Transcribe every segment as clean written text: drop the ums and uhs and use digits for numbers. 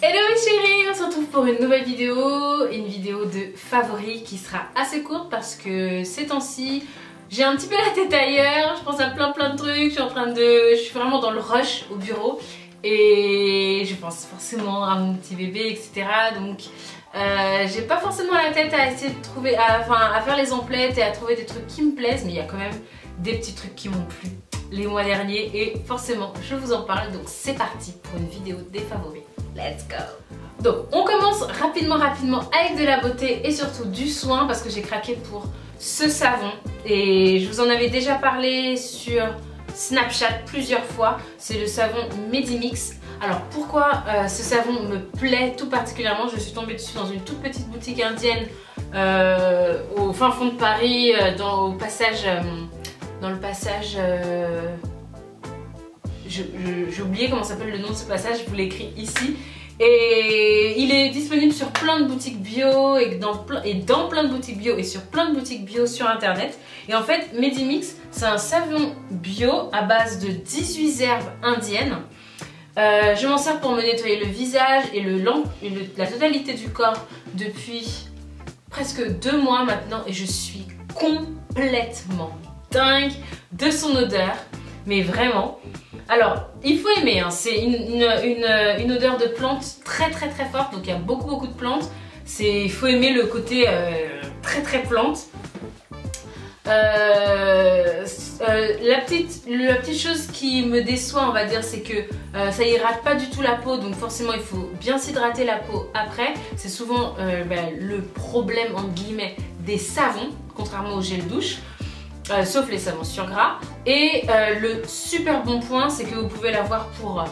Hello mes chéris, on se retrouve pour une nouvelle vidéo, de favoris qui sera assez courte parce que ces temps-ci j'ai un petit peu la tête ailleurs, je pense à plein de trucs, je suis vraiment dans le rush au bureau et je pense forcément à mon petit bébé, etc. Donc j'ai pas forcément la tête à essayer de trouver, à faire les emplettes et à trouver des trucs qui me plaisent, mais il y a quand même des petits trucs qui m'ont plu les mois derniers et forcément je vous en parle. Donc c'est parti pour une vidéo des favoris. Let's go! Donc on commence rapidement avec de la beauté et surtout du soin parce que j'ai craqué pour ce savon et je vous en avais déjà parlé sur Snapchat plusieurs fois. C'est le savon Medimix. Alors pourquoi ce savon me plaît tout particulièrement? Je suis tombée dessus dans une toute petite boutique indienne au fin fond de Paris, dans le passage j'ai oublié comment s'appelle le nom de ce passage, je vous l'écris ici. Et il est disponible sur plein de boutiques bio et dans plein de boutiques bio et sur plein de boutiques bio sur internet. Et en fait, Medimix, c'est un savon bio à base de 18 herbes indiennes. Je m'en sers pour me nettoyer le visage et la totalité du corps depuis presque 2 mois maintenant et je suis complètement dingue de son odeur, mais vraiment. Alors, il faut aimer, hein. C'est une odeur de plante très forte, donc il y a beaucoup de plantes. Il faut aimer le côté très plante. La petite chose qui me déçoit, on va dire, c'est que ça irrate pas du tout la peau, donc forcément il faut bien s'hydrater la peau après. C'est souvent le problème entre guillemets des savons, contrairement au gel douche. Sauf les savons sur gras. Et le super bon point, c'est que vous pouvez l'avoir pour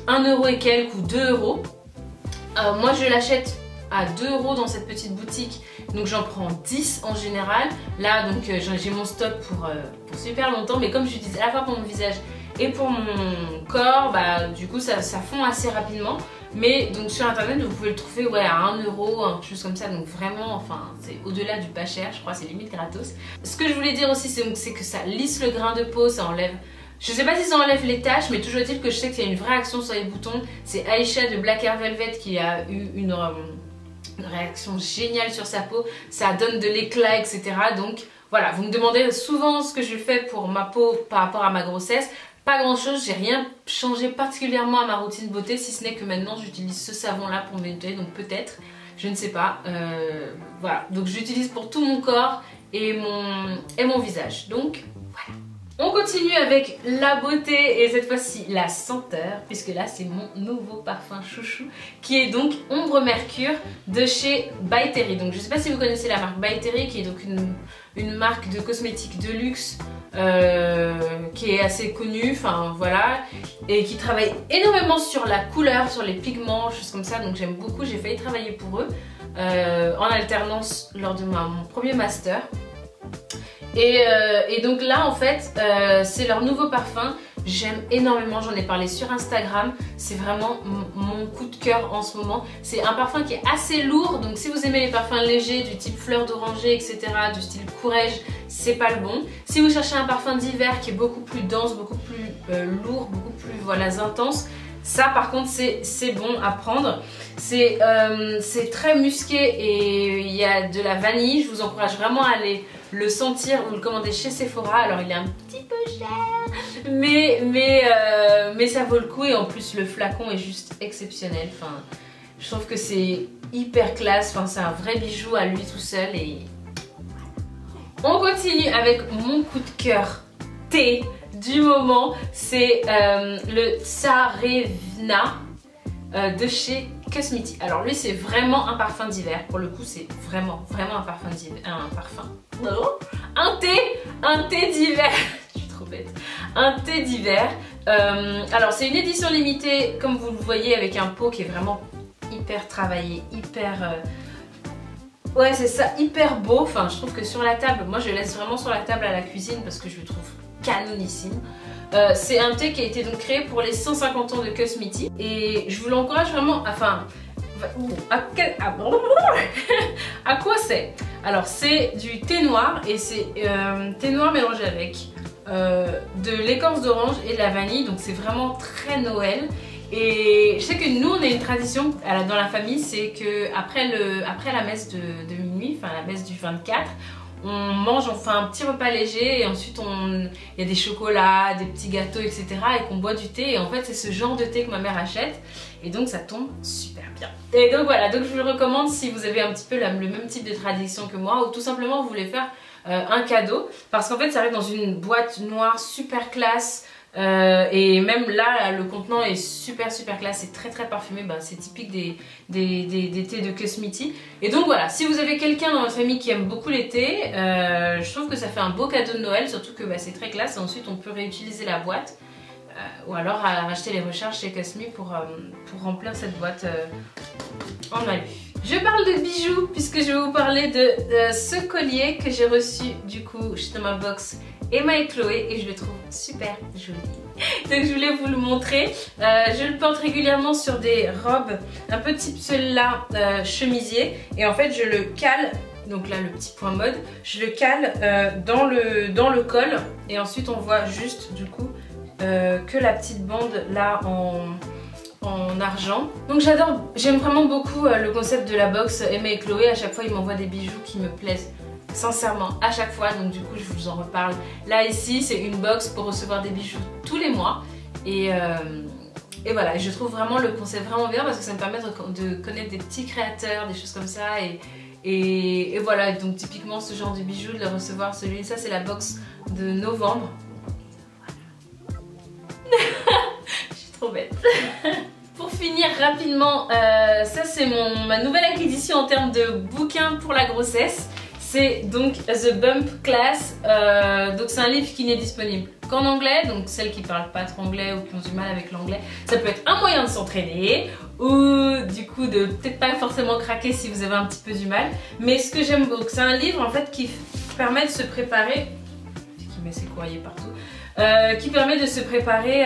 1 euro et quelques ou 2 euros. Moi je l'achète à 2 euros dans cette petite boutique, donc j'en prends 10 en général. Là donc j'ai mon stock pour super longtemps, mais comme je disais, à la fois pour mon visage et pour mon corps, bah du coup ça fond assez rapidement. Mais donc sur internet vous pouvez le trouver à 1 euro, quelque chose comme ça, donc vraiment, enfin c'est au-delà du pas cher, je crois, c'est limite gratos. Ce que je voulais dire aussi, c'est que ça lisse le grain de peau, ça enlève, je sais pas si ça enlève les taches, mais toujours est-il que je sais qu'il y a une vraie action sur les boutons. C'est Aisha de Black Hair Velvet qui a eu une réaction géniale sur sa peau, ça donne de l'éclat, etc. Donc voilà, vous me demandez souvent ce que je fais pour ma peau par rapport à ma grossesse. Pas grand chose, j'ai rien changé particulièrement à ma routine beauté, si ce n'est que maintenant j'utilise ce savon là pour me nettoyer, donc peut-être, je ne sais pas, voilà, donc j'utilise pour tout mon corps et mon visage, donc voilà. On continue avec la beauté et cette fois-ci la senteur, puisque là c'est mon nouveau parfum chouchou qui est donc Ombre Mercure de chez By Terry. Donc je ne sais pas si vous connaissez la marque By Terry, qui est donc une marque de cosmétiques de luxe qui est assez connue, enfin voilà, et qui travaille énormément sur la couleur, sur les pigments, choses comme ça, donc j'aime beaucoup. J'ai failli travailler pour eux en alternance lors de mon premier master. Et donc là en fait c'est leur nouveau parfum, j'aime énormément, j'en ai parlé sur Instagram, c'est vraiment mon coup de cœur en ce moment. C'est un parfum qui est assez lourd, donc si vous aimez les parfums légers du type fleur d'oranger, etc., du style courage, c'est pas le bon. Si vous cherchez un parfum d'hiver qui est beaucoup plus dense, beaucoup plus lourd, beaucoup plus intense, ça par contre c'est bon à prendre. C'est très musqué et il y a de la vanille. Je vous encourage vraiment à aller le sentir ou le commander chez Sephora. Alors il est un petit peu cher, mais ça vaut le coup, et en plus le flacon est juste exceptionnel. Enfin, je trouve que c'est hyper classe, enfin, c'est un vrai bijou à lui tout seul. Et on continue avec mon coup de cœur thé du moment, c'est le Tsarevna de chez Cosmeti. Alors lui c'est vraiment un parfum d'hiver, pour le coup c'est vraiment un parfum d'hiver, un thé d'hiver. Je suis trop bête, un thé d'hiver. Alors c'est une édition limitée comme vous le voyez, avec un pot qui est vraiment hyper travaillé, hyper ouais c'est ça, hyper beau. Enfin je trouve que sur la table, moi je le laisse vraiment sur la table à la cuisine parce que je le trouve canonissime. C'est un thé qui a été donc créé pour les 150 ans de Cosmeti et je vous l'encourage vraiment, enfin à quoi c'est? Alors c'est du thé noir et c'est thé noir mélangé avec de l'écorce d'orange et de la vanille, donc c'est vraiment très Noël. Et je sais que nous on a une tradition dans la famille, c'est que après la messe de minuit, enfin la messe du 24, on mange, on fait un petit repas léger et ensuite il y a des chocolats, des petits gâteaux, etc. et qu'on boit du thé. Et en fait c'est ce genre de thé que ma mère achète et donc ça tombe super bien. Et donc voilà, donc je vous le recommande si vous avez un petit peu le même type de tradition que moi ou tout simplement vous voulez faire un cadeau, parce qu'en fait ça arrive dans une boîte noire super classe. Et même là le contenant est super classe, c'est très parfumé, c'est typique des thés de Cosmiti. Et donc voilà, si vous avez quelqu'un dans votre famille qui aime beaucoup les thés, je trouve que ça fait un beau cadeau de Noël, surtout que c'est très classe et ensuite on peut réutiliser la boîte. Ou alors acheter les recharges chez Cosmi pour remplir cette boîte en alu. Je parle de bijoux puisque je vais vous parler de ce collier que j'ai reçu du coup dans ma box Emma et Chloé et je le trouve super joli. Donc je voulais vous le montrer. Je le porte régulièrement sur des robes un peu type celle-là, chemisier, et en fait je le cale. Donc là le petit point mode, je le cale dans le col et ensuite on voit juste du coup que la petite bande là en argent. Donc j'aime vraiment beaucoup le concept de la box Emma et Chloé. À chaque fois ils m'envoient des bijoux qui me plaisent sincèrement à chaque fois, donc du coup je vous en reparle. Là ici c'est une box pour recevoir des bijoux tous les mois et voilà, je trouve vraiment le concept vraiment bien parce que ça me permet de connaître des petits créateurs, des choses comme ça et voilà, donc typiquement ce genre de bijoux, de le recevoir, ça c'est la box de novembre. Je suis trop bête. Pour finir rapidement, ça c'est ma nouvelle acquisition en termes de bouquins pour la grossesse. C'est donc The Bump Class, donc c'est un livre qui n'est disponible qu'en anglais, donc celles qui parlent pas trop anglais ou qui ont du mal avec l'anglais, ça peut être un moyen de s'entraîner ou du coup de peut-être pas forcément craquer si vous avez un petit peu du mal. Mais ce que j'aime beaucoup, c'est un livre en fait qui permet de se préparer, qui met ses courriers partout, qui permet de se préparer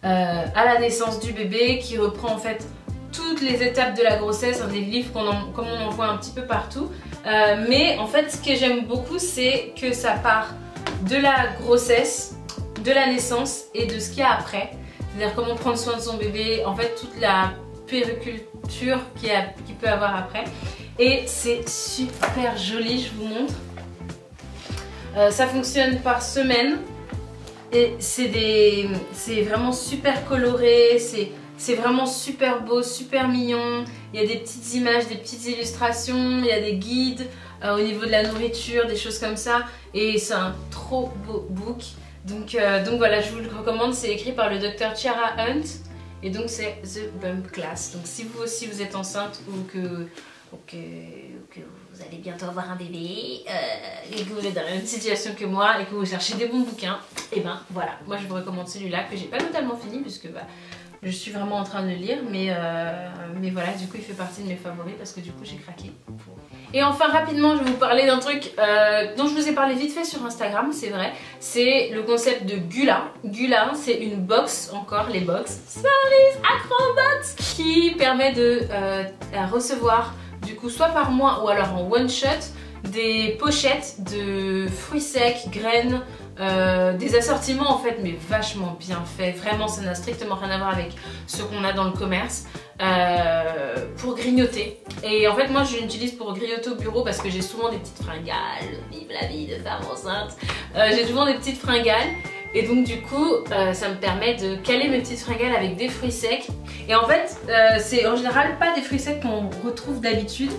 à la naissance du bébé, qui reprend en fait toutes les étapes de la grossesse, des livres comme on en voit un petit peu partout. Mais en fait ce que j'aime beaucoup c'est que ça part de la grossesse, de la naissance et de ce qu'il y a après. C'est-à-dire comment prendre soin de son bébé, en fait toute la puériculture qu'il peut avoir après. Et c'est super joli, je vous montre. Ça fonctionne par semaine et c'est vraiment super coloré, c'est vraiment super beau, super mignon. Il y a des petites images, des petites illustrations, il y a des guides au niveau de la nourriture, des choses comme ça. Et c'est un trop beau book. Donc voilà, je vous le recommande. C'est écrit par le docteur Ciara Hunt. Et donc c'est The Bump Class. Donc si vous aussi vous êtes enceinte ou que vous allez bientôt avoir un bébé et que vous êtes dans la même situation que moi et que vous cherchez des bons bouquins, et ben voilà, moi je vous recommande celui-là que j'ai pas totalement fini puisque je suis vraiment en train de le lire, mais voilà, du coup il fait partie de mes favoris parce que du coup j'ai craqué pour. Et enfin rapidement je vais vous parler d'un truc dont je vous ai parlé vite fait sur Instagram, c'est vrai, c'est le concept de Gula. Gula c'est une box, encore les box, Saris Acrobox, qui permet de recevoir du coup soit par mois ou alors en one shot des pochettes de fruits secs, graines, des assortiments en fait mais vachement bien faits, vraiment ça n'a strictement rien à voir avec ce qu'on a dans le commerce, pour grignoter. Et en fait moi je l'utilise pour grignoter au bureau parce que j'ai souvent des petites fringales, vive la vie de femme enceinte, j'ai souvent des petites fringales et donc du coup ça me permet de caler mes petites fringales avec des fruits secs. Et en fait c'est en général pas des fruits secs qu'on retrouve d'habitude,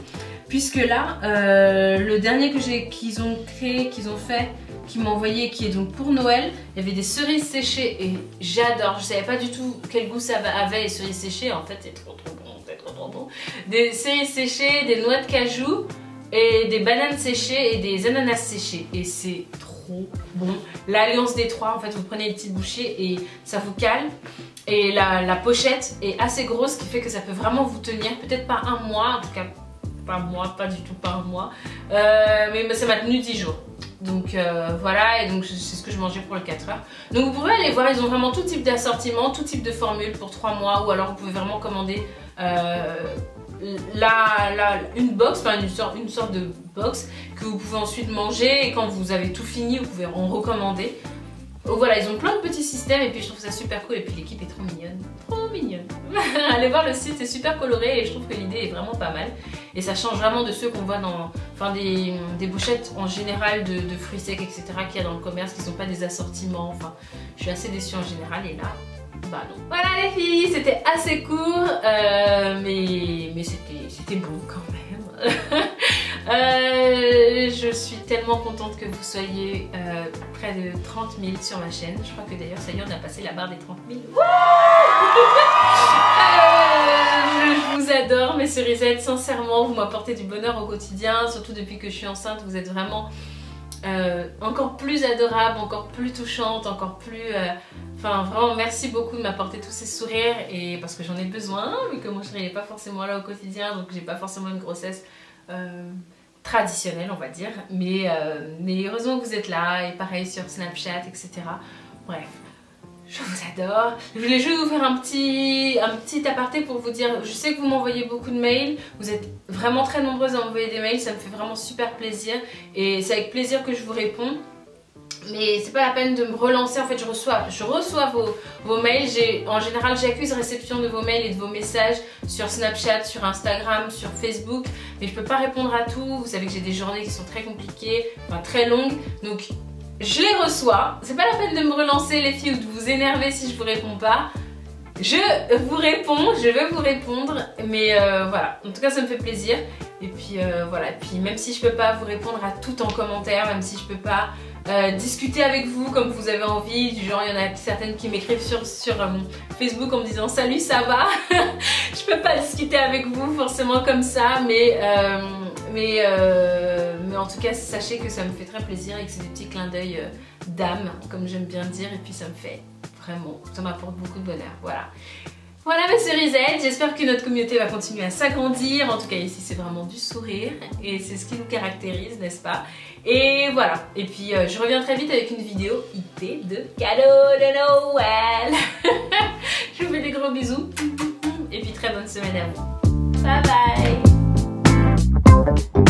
puisque là le dernier qu'ils ont fait, qui m'a envoyé, qui est donc pour Noël, il y avait des cerises séchées et j'adore. Je savais pas du tout quel goût ça avait les cerises séchées, en fait c'est trop bon, c'est trop bon. Des cerises séchées, des noix de cajou et des bananes séchées et des ananas séchés et c'est trop bon. L'alliance des trois, en fait vous prenez une petite bouchée et ça vous cale. Et la pochette est assez grosse, ce qui fait que ça peut vraiment vous tenir, peut-être pas un mois, en tout cas pas un mois, pas du tout pas un mois, mais ça m'a tenu 10 jours. Donc voilà, et donc c'est ce que je mangeais pour le 4 heures. Donc vous pouvez aller voir, ils ont vraiment tout type d'assortiment, tout type de formule pour 3 mois, ou alors vous pouvez vraiment commander une box, enfin une sorte de box que vous pouvez ensuite manger, et quand vous avez tout fini, vous pouvez en recommander. Donc voilà, ils ont plein de petits systèmes et puis je trouve ça super cool et puis l'équipe est trop mignonne. mignonne. Allez voir le site, c'est super coloré et je trouve que l'idée est vraiment pas mal. Et ça change vraiment de ceux qu'on voit dans des bouchettes en général de fruits secs, etc. qu'il y a dans le commerce, qui sont pas des assortiments. Enfin, je suis assez déçue en général et là, bah non. Voilà les filles, c'était assez court, mais c'était beau quand même. Je suis tellement contente que vous soyez près de 30 000 sur ma chaîne. Je crois que d'ailleurs ça y est, on a passé la barre des 30 000. Je vous adore mes cerisettes, sincèrement vous m'apportez du bonheur au quotidien, surtout depuis que je suis enceinte. Vous êtes vraiment encore plus adorable, encore plus touchante, encore plus... Enfin vraiment merci beaucoup de m'apporter tous ces sourires, et parce que j'en ai besoin, vu que mon chéri n'est pas forcément là au quotidien, donc j'ai pas forcément une grossesse traditionnelle on va dire, mais heureusement que vous êtes là, et pareil sur Snapchat, etc. Bref, je vous adore. Je voulais juste vous faire un petit aparté pour vous dire, je sais que vous m'envoyez beaucoup de mails, vous êtes vraiment très nombreuses à m'envoyer des mails, ça me fait vraiment super plaisir, et c'est avec plaisir que je vous réponds. Mais c'est pas la peine de me relancer, en fait je reçois vos mails. En général j'accuse réception de vos mails et de vos messages sur Snapchat, sur Instagram, sur Facebook, mais je peux pas répondre à tout. Vous savez que j'ai des journées qui sont très compliquées, enfin très longues, donc je les reçois. C'est pas la peine de me relancer les filles ou de vous énerver si je vous réponds pas. Je vous réponds, je vais vous répondre, mais voilà, en tout cas ça me fait plaisir. Et puis voilà, et puis même si je peux pas vous répondre à tout en commentaire, même si je peux pas discuter avec vous comme vous avez envie, du genre il y en a certaines qui m'écrivent sur Facebook en me disant salut ça va. Je peux pas discuter avec vous forcément comme ça, mais en tout cas sachez que ça me fait très plaisir et que c'est des petits clins d'œil d'âme comme j'aime bien dire, et puis ça me fait vraiment, ça m'apporte beaucoup de bonheur. Voilà mes cerisettes, j'espère que notre communauté va continuer à s'agrandir. En tout cas ici c'est vraiment du sourire et c'est ce qui nous caractérise, n'est-ce pas? Et voilà, et puis je reviens très vite avec une vidéo idée de cadeaux de Noël. Je vous fais des gros bisous et puis très bonne semaine à vous. Bye bye.